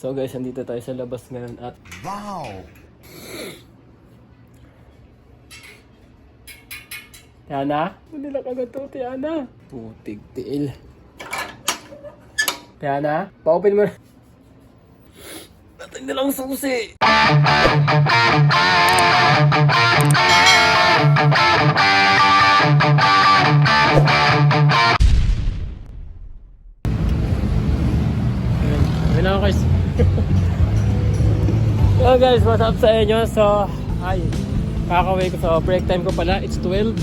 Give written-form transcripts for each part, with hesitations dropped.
So guys, andito tayo sa labas ngayon at Wow! Tiana? Hindi lang agad to, Tiana. Putig tiil. Tiana, pa-open mo na. Natin nilang susi. Ayun ako guys. Hello guys, what's up sa inyo? So, kakaway ko. So, break time ko pala. It's 12.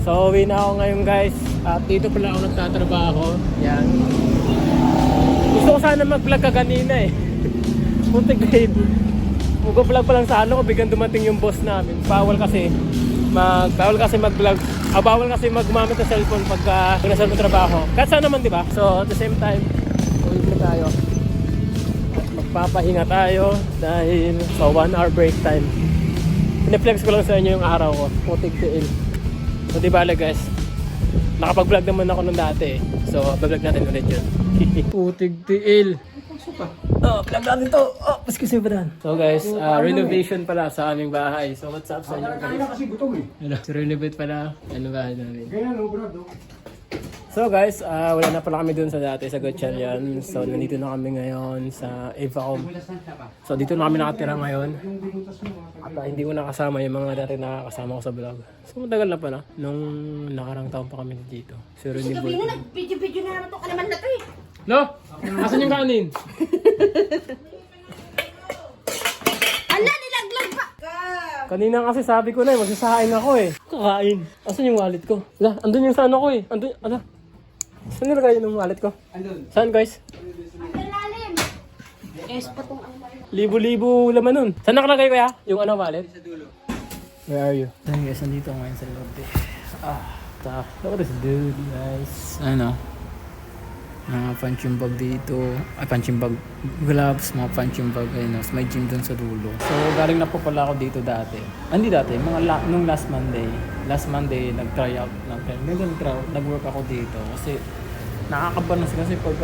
So, uwi na ako ngayon guys. At dito pala ako nagtatrabaho. Yan. Gusto ko sana mag-vlog ka kanina eh. Muntik babe. Mag-vlog pa lang sana ko. Biglang dumating yung boss namin. Bawal kasi mag-vlog. Bawal kasi mag-gumamit ng cellphone pagka nasa trabaho. Kahit saan naman, di ba? So, at the same time, uwi na tayo. Magpapahinga tayo dahil sa 1 hour break time. Pineflex ko lang sa inyo yung araw ko. Putig tiil. So di bale guys, nakapag-vlog naman ako nung dati. So vlog natin ulit yun. Putig tiil. Oh, vlog natin to. Oh, mas kasi ba dan? So guys, renovation pala sa aming bahay. So what's up sa inyo guys? Kasi gutom eh. Hello. So renovate pala ang bahay namin. Kaya no, bro. So guys, wala na pala kami dun sa dati sa Gatchalian. So nandito na kami ngayon sa Avacom. So dito na kami nakatira ngayon. At hindi ko nakasama yung mga dati nakakasama ko sa vlog. So matagal na pala. Nung nakarang taon pa kami dito. Si Ronnie Boy. Sabi na, nag-video-video na naman to. Kalaman na to eh. No! Asan yung kanin? Ala, nilaglag pa! Kanina kasi sabi ko na magsasahain ako eh. Kakain. Asan yung wallet ko? Ala, andun yung sa ano ko eh. Andun, ala. Saan nilagay yung wallet ko? Andun. Saan guys? Ang lalim. Es pa tong ano. Libo-libo laman nun. Saan nakalagay kaya? Yung ano wallet? Sa dulo. Where are you? Ayun guys, nandito ngayon sa lobby. Look at this dude guys. Ano? Mga punching bag dito. Ay, punching bag. Gloves, mga punching bag. Ayun, may gym dun sa dulo. So, galing na po pala ako dito dati. Hindi dati, nung last Monday. Last Monday, nag-try out. Nag-work ako dito. Kasi, nakakabanas kasi pag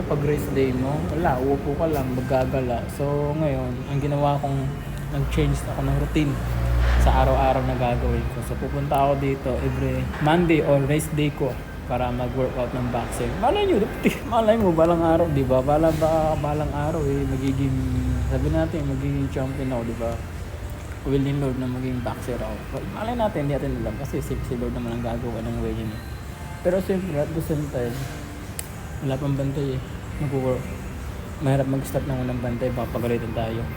pag race day mo, wala, uupo ka lang, maggagala. So, ngayon, ang ginawa kong, nag-change ako ng routine sa araw-araw na gagawin ko. So, pupunta ako dito every Monday or race day ko para mag-workout ng boxing. Malay mo, balang araw, di ba? Balang araw magiging, sabi natin, magiging champion ako, di ba? Will ni Lord na maging boxer ako. Well, malay natin, hindi natin alam kasi si Lord naman ang gagawa ng way niya. Pero siyempre, at the same time, wala pang bantay eh. Mag-work. Mahirap mag-start ng walang bantay, baka pagalitan tayo.